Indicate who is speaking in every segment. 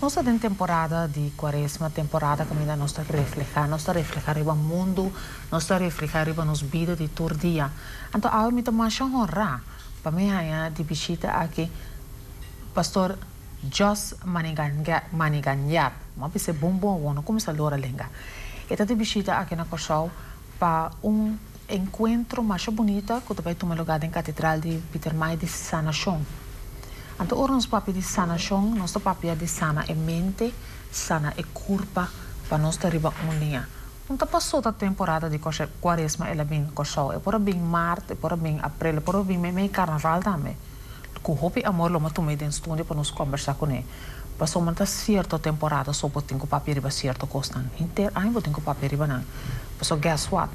Speaker 1: Nós estamos em temporada de quaresma, temporada que ainda nós estamos a refletir o mundo, nós estamos a refletir nos vidas de todo dia. Então, eu me tomo honra para mim de visita aqui, pastor Jos Maniganyat, mas pense bom, não começa a lora lenga. Então, de visita aqui na Corsal para encontro mais bonito que vai tomar lugar na Catedral de Peter Mai de Sanação. Então, ora nos papi de sanação, nosso papi é de sana e mente, sana e corpo, para nós arriba unia. Não está passou a temporada de quaresma, ela bem corsal, é por bem março, é por bem abril, é por bem meio carnaval também. Com hope amor, lo mato meio de estúdio para nos conversar com ele. Passou uma certa temporada, só botem com papi riba certo costan. Inteiro, aí botem com papi riba não. Passou guess what?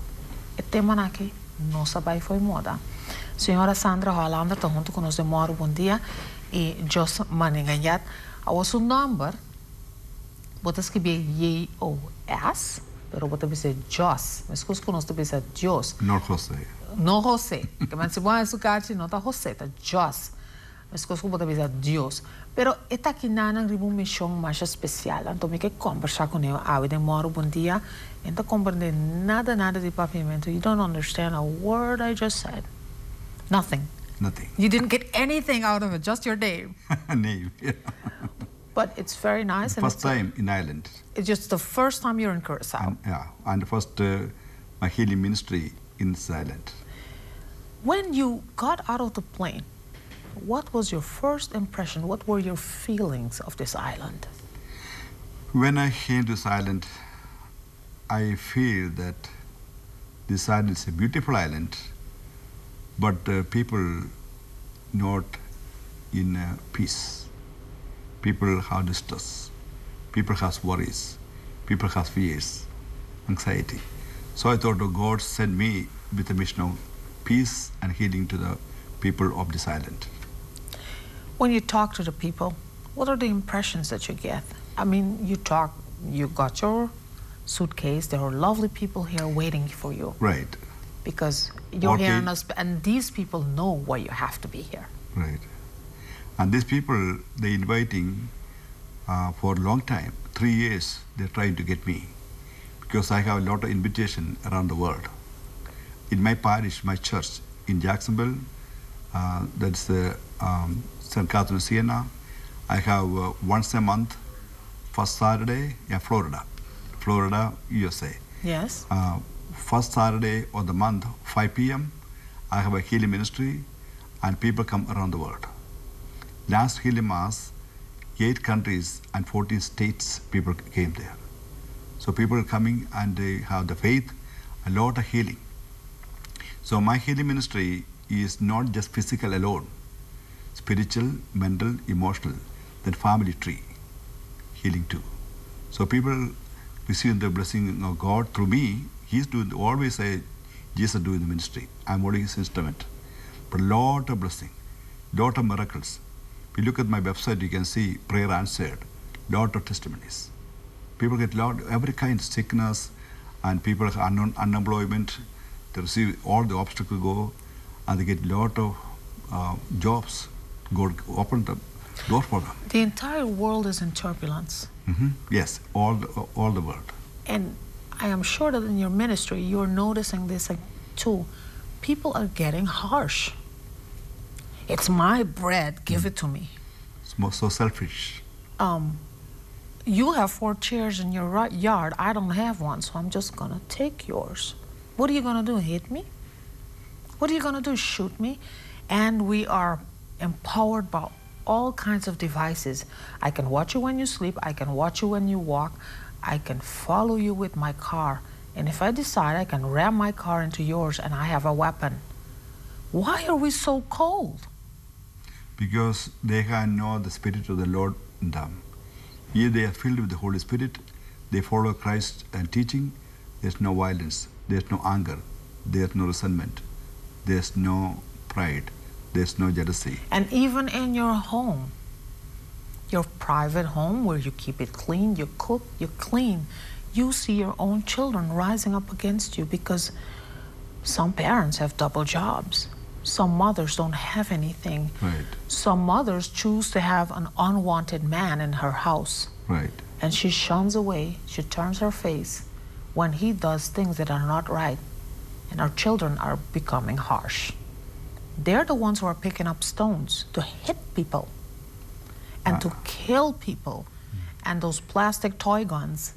Speaker 1: É tema aqui, nossa bai foi moda. Senhora Sandra Hollander está junto com nós de Moro, bom dia. E Jos Maniganyat, o seu número, você escreve J-O-S, pero você dizer Jos, mas como nós dizer Jos?
Speaker 2: No José.
Speaker 1: No José, que man se põe isso cá, não está José, está Jos, mas como você dizer Dios. Pero esta aqui não é uma missão mais especial, então me que conversar com ele, ah, de Moro, bom dia, e não compreende nada de papimento, you don't understand a word I just said, nothing.
Speaker 2: Nothing.
Speaker 1: You didn't get anything out of it, just your name.
Speaker 2: Name, yeah.
Speaker 1: But it's very nice.
Speaker 2: First time in Ireland.
Speaker 1: It's just the first time you're in Curacao.
Speaker 2: And the first my healing ministry in this island.
Speaker 1: When you got out of the plane, what was your first impression? What were your feelings of this island?
Speaker 2: When I came to this island, I feel that this island is a beautiful island, but people not in peace. People have distress. People have worries. People have fears, anxiety. So I thought God sent me with a mission of peace and healing to the people of this island.
Speaker 1: When you talk to the people, what are the impressions that you get? I mean, you got your suitcase, there are lovely people here waiting for you.
Speaker 2: Right.
Speaker 1: Because you're here in us, and these people know why you have to be here.
Speaker 2: Right. And these people, they're inviting for a long time, 3 years, they're trying to get me. Because I have a lot of invitation around the world. In my parish, my church in Jacksonville, that's St. Catherine Siena, I have once a month, first Saturday in Florida, USA.
Speaker 1: Yes.
Speaker 2: First Saturday of the month, 5 p.m., I have a healing ministry and people come around the world. Last healing mass, 8 countries and 14 states people came there. So people are coming and they have the faith, a lot of healing. So my healing ministry is not just physical alone, spiritual, mental, emotional, then family tree, healing too. So people receive the blessing of God through me. He's doing, always say, Jesus doing the ministry. I'm only his instrument. But a lot of blessing, lot of miracles. If you look at my website, you can see prayer answered, lot of testimonies. People get every kind of sickness, and people have unemployment. They receive all the obstacles go, and they get lot of jobs. God opened the door for them.
Speaker 1: The entire world is in turbulence.
Speaker 2: Mm-hmm. Yes, all the world.
Speaker 1: And I am sure that in your ministry, you're noticing this too. People are getting harsh. It's my bread, give it to me.
Speaker 2: It's so selfish.
Speaker 1: You have 4 chairs in your yard. I don't have one, so I'm just gonna take yours. What are you gonna do, hit me? What are you gonna do, shoot me? And we are empowered by all kinds of devices. I can watch you when you sleep. I can watch you when you walk. I can follow you with my car. And if I decide, I can ram my car into yours and I have a weapon. Why are we so cold?
Speaker 2: Because they can know the Spirit of the Lord in them. If they are filled with the Holy Spirit, they follow Christ and teaching, there's no violence, there's no anger, there's no resentment, there's no pride, there's no jealousy.
Speaker 1: And even in your home, your private home where you keep it clean, you cook, you clean, you see your own children rising up against you because some parents have double jobs. Some mothers don't have anything.
Speaker 2: Right.
Speaker 1: Some mothers choose to have an unwanted man in her house.
Speaker 2: Right.
Speaker 1: And she shuns away, she turns her face when he does things that are not right. And our children are becoming harsh. They're the ones who are picking up stones to hit people and to kill people. And those plastic toy guns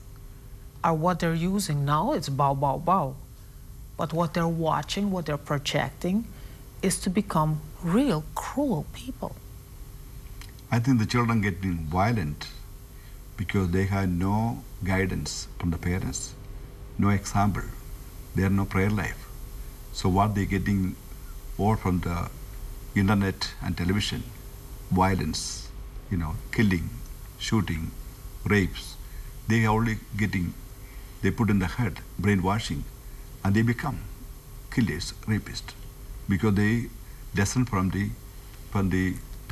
Speaker 1: are what they're using now. It's bow, bow, bow. But what they're watching, what they're projecting, is to become real cruel people.
Speaker 2: I think the children getting violent because they have no guidance from the parents, no example. They have no prayer life. So what they getting all from the internet and television, violence, killing, shooting, rapes. They are only getting, they put in the head, brainwashing, and they become killers, rapists, because they listen from the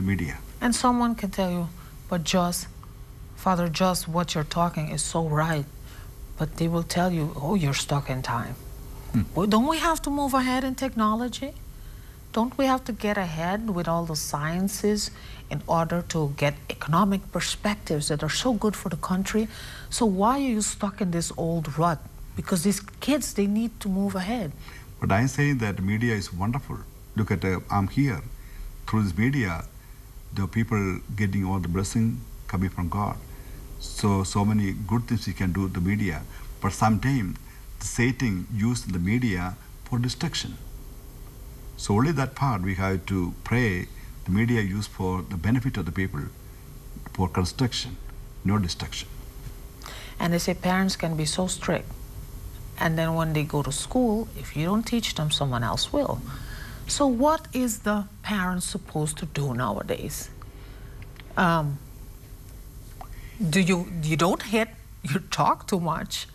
Speaker 2: media.
Speaker 1: And someone can tell you, but Father Just, what you're talking is so right. But they will tell you, oh, you're stuck in time. Well, don't we have to move ahead in technology? Don't we have to get ahead with all the sciences in order to get economic perspectives that are so good for the country? So why are you stuck in this old rut? Because these kids, they need to move ahead.
Speaker 2: But I'm saying that media is wonderful. Look at, I'm here. Through this media, the people getting all the blessing coming from God. So many good things you can do with the media. But sometimes Satan used the media for destruction. So only that part we have to pray the media used for the benefit of the people, for construction, no destruction.
Speaker 1: And they say parents can be so strict. And then when they go to school, if you don't teach them, someone else will. So what is the parent supposed to do nowadays? You don't hit, you talk too much,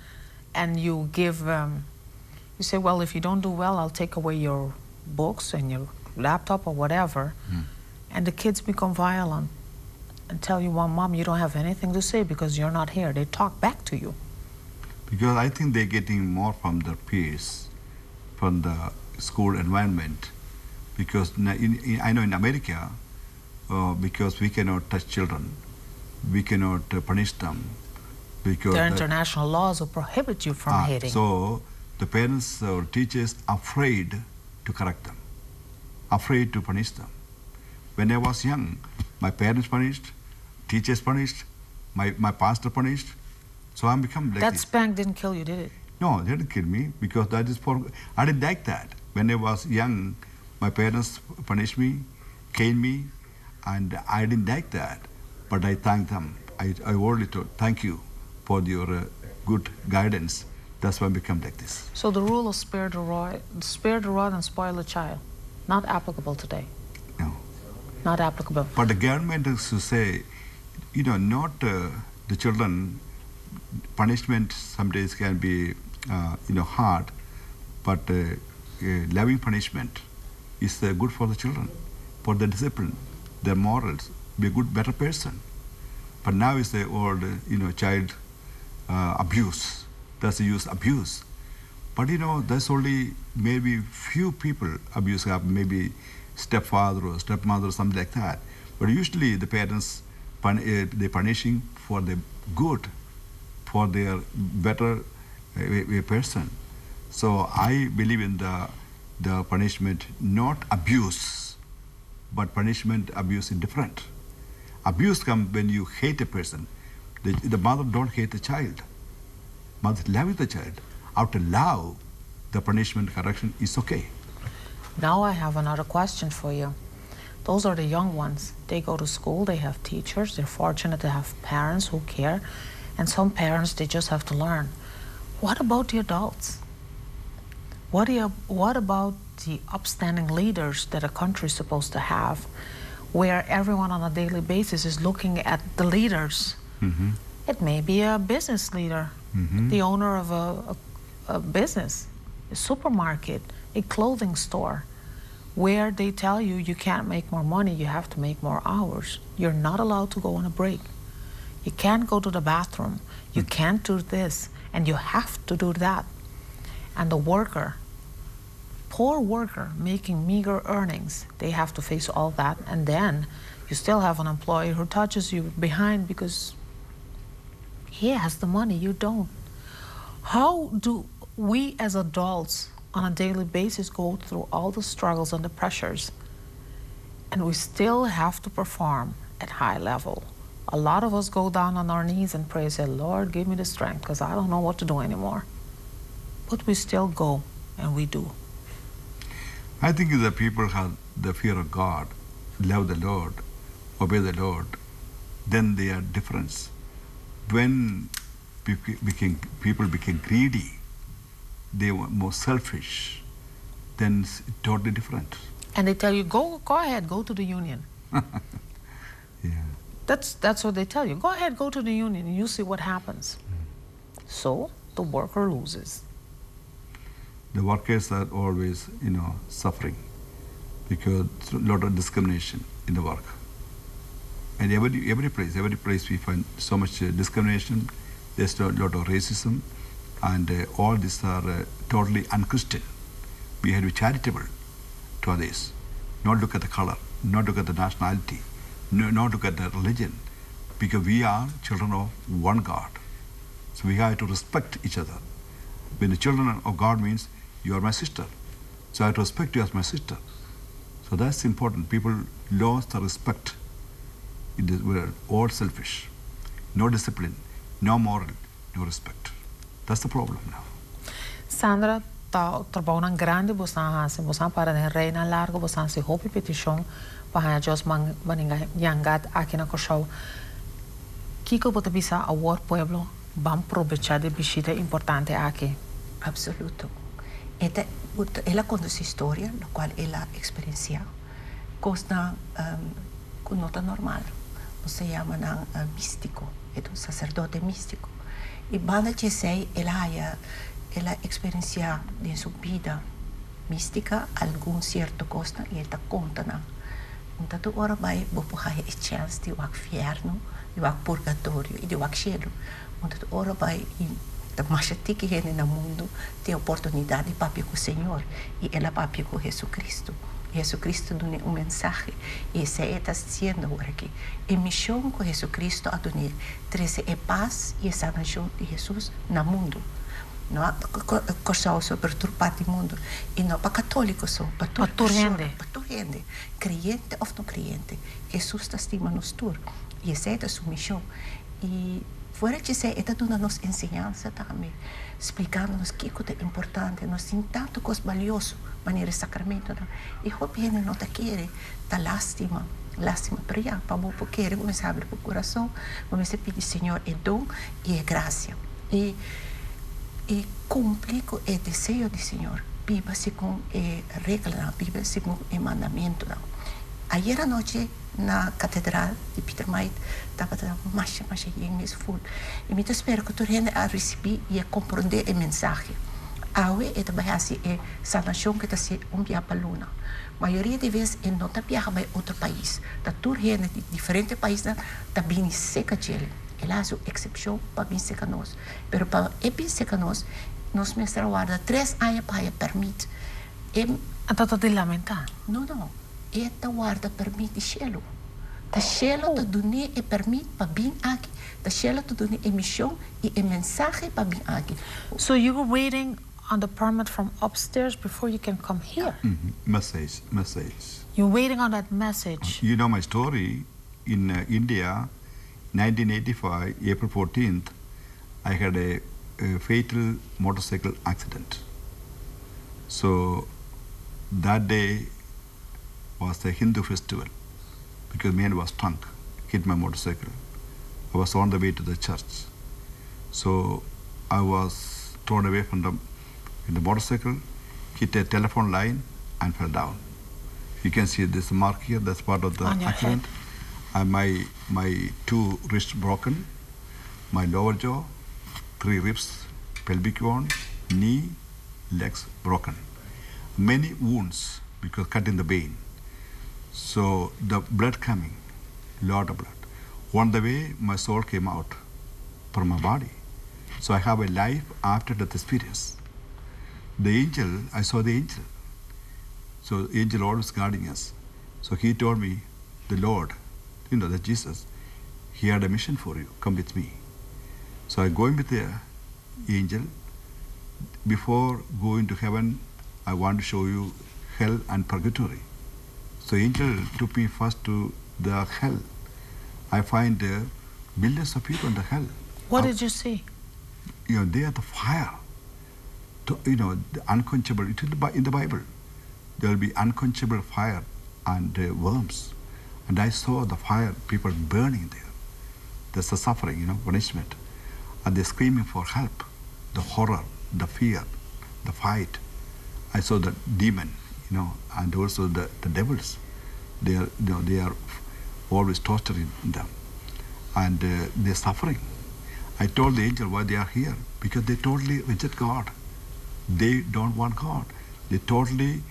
Speaker 1: and you give, you say, well, if you don't do well, I'll take away your books and your laptop or whatever. And the kids become violent and tell you, well, Mom, you don't have anything to say because you're not here. They talk back to you.
Speaker 2: Because I think they're getting more from their peers, from the school environment. Because I know in America, because we cannot touch children, we cannot punish them. Because
Speaker 1: there are international laws that prohibit you from hitting.
Speaker 2: So the parents or teachers afraid to correct them, afraid to punish them. When I was young, my parents punished, teachers punished, my pastor punished. So I'm become like
Speaker 1: that
Speaker 2: this.
Speaker 1: spank didn't kill you, did it?
Speaker 2: No, they didn't kill me because that is for, I didn't like that. When I was young, my parents punished me, caned me, and I didn't like that. But I thank them. I only told, thank you for your good guidance. That's why I become like this.
Speaker 1: So the rule of spare the rod and spoil the child, not applicable today.
Speaker 2: No.
Speaker 1: Not applicable.
Speaker 2: But the government is to say, not the children, punishment some days can be, hard, but loving punishment is good for the children, for the discipline, their morals, be a good, better person. But now is the old, child abuse. That's the use abuse. But there's only maybe few people abuse, maybe stepfather or stepmother or something like that. But usually the parents, they're punishing for the good, for their better person. So I believe in the punishment, not abuse, but punishment, abuse is different. Abuse comes when you hate a person. The mother don't hate the child. Mother loves the child. Out of love, the punishment correction is okay.
Speaker 1: Now I have another question for you. Those are the young ones. They go to school, they have teachers, they're fortunate to have parents who care, and some parents, they just have to learn. What about the adults? What about the upstanding leaders that a country is supposed to have, where everyone on a daily basis is looking at the leaders? It may be a business leader, the owner of a business, a supermarket, a clothing store, where they tell you you can't make more money, you have to make more hours. You're not allowed to go on a break. You can't go to the bathroom. You can't do this, and you have to do that. And the worker, poor worker making meager earnings, they have to face all that. And then you still have an employer who touches you behind because He has the money, you don't. How do we as adults on a daily basis go through all the struggles and the pressures, and we still have to perform at high level? A lot of us go down on our knees and pray, say, Lord, give me the strength, because I don't know what to do anymore. But we still go, and we do.
Speaker 2: I think if the people have the fear of God, love the Lord, obey the Lord, then they are different. When people became greedy, they were more selfish, then it's totally different.
Speaker 1: And they tell you, go ahead, go to the union.
Speaker 2: Yeah.
Speaker 1: That's what they tell you. Go ahead, go to the union, and you see what happens. So the worker loses.
Speaker 2: The workers are always, suffering because a lot of discrimination in the work. And every place we find so much discrimination. There's a lot of racism, and all these are totally unchristian. We have to be charitable to others, not look at the color, not look at the nationality, not look at the religion, because we are children of one God. So we have to respect each other. When the children of God means you are my sister, so I have to respect you as my sister. So that's important. People lost the respect. We're all selfish, no discipline, no moral, no respect. That's the problem now.
Speaker 1: Sandra, trabalho na grande, você para na reina largo, você se hopi petition, para just maninga yangat aqui na Kosovo. Kiko bota bisa award pueblo, bam aprovechar de visita importante aqui.
Speaker 3: Absoluto. Ela conduce storia, la quale ela experiencia, cosa nota normal. Se chiama mistico, è un sacerdote mistico. E banda che sei, ela experiencia in sua vita mistica alcun certo cosa e ela conta. Então ora vai bopo hai a chance de wak fierno, de wak purgatorio e de wak cielo. Então ora vai da machatiki hene no mundo tem oportunidade de papi com o Senhor e ela papi com Jesus Cristo. Jesus Cristo dá mensagem e esse está dizendo agora aqui a missão com Jesus Cristo a dar trazer a paz e a sanação de Jesus no mundo, não coisa sobre parte do mundo e não para católicos só para todo gente crente ou não crente. Jesus está estimando-nos tudo e essa é a sua missão e fora de ser está dando nos ensinança também explicando-nos que é importante nós tem tanto coisa valioso maneira sacramento e o bem não te quer tá lástima para já para bom porque começar a abrir o coração começar a pedir Senhor é dom e é graça e cumprir com o desejo do Senhor viva segundo a regra viva segundo o mandamento. Ayer à noite na catedral de Peter Maid estava mais gente full e me espero que tu rende a receber e a compreender a mensagem. Aue é também assim é salvação que está se via para luna. Maioria de vezes é não está viaja para outro país. Da tu rende de diferentes países está bem seca ele. Ela é a exceção para bem seca nós. Pero para é bem seca nós mestra guarda 3 anos para permite.
Speaker 1: Então está de lamentar?
Speaker 3: Não. Esta guarda permite cielo. Da cielo te dune e permite para vir aqui. Da cielo te dune a missão e a mensagem para vir aqui.
Speaker 1: So you were waiting on the permit from upstairs before you can come here?
Speaker 2: Message.
Speaker 1: You're waiting on that message?
Speaker 2: You know my story. In India, 1985, April 14th, I had a fatal motorcycle accident. So that day was the Hindu festival because man was drunk, hit my motorcycle. I was on the way to the church. So I was thrown away from the motorcycle, hit a telephone line and fell down. You can see this mark here, that's part of the accident. And my 2 wrists broken, my lower jaw, 3 ribs, pelvic bone, knee, legs broken. Many wounds because cut in the vein. So the blood coming, lot of blood. On the way, my soul came out from my body. So I have a life after death experience. The angel, I saw the angel. So the angel always guarding us. So he told me, the Lord, that Jesus, he had a mission for you, come with me. So I go in with the angel. Before going to heaven, I want to show you hell and purgatory. So angel took me first to the hell. I find millions of people in the hell.
Speaker 1: What did you see?
Speaker 2: They are the fire. The unquenchable. It is in the Bible. There will be unquenchable fire and worms. And I saw the fire, people burning there. There's the suffering, punishment. And they're screaming for help. The horror, the fear, the fight. I saw the demon, and also the devils. They are always torturing them. And they're suffering. I told the angel why they are here. Because they totally reject God. They don't want God. They totally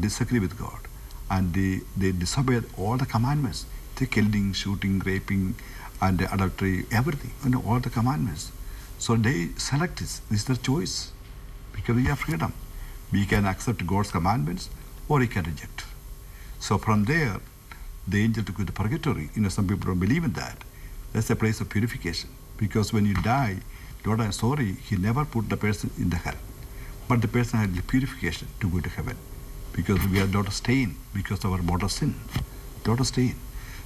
Speaker 2: disagree with God. And they disobey all the commandments. They're killing, shooting, raping, and adultery, everything, all the commandments. So they select this. This is their choice. Because we have freedom. We can accept God's commandments or we can reject. So from there, the angel took you to purgatory. Some people don't believe in that. That's a place of purification. Because when you die, Lord, I'm sorry, he never put the person in the hell. But the person had the purification to go to heaven. Because we are not a stain, because of our mortal sin. Not a stain.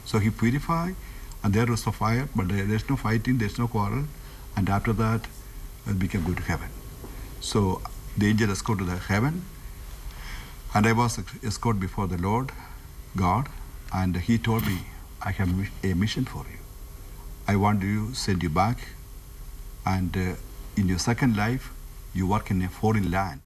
Speaker 2: So he purified, and there was a fire, but there's no fighting, there's no quarrel. And after that, we can go to heaven. So the angel escorted to the heaven, and I was escorted before the Lord, God, and he told me, I have a mission for you. I want to send you back, and in your second life, you work in a foreign land.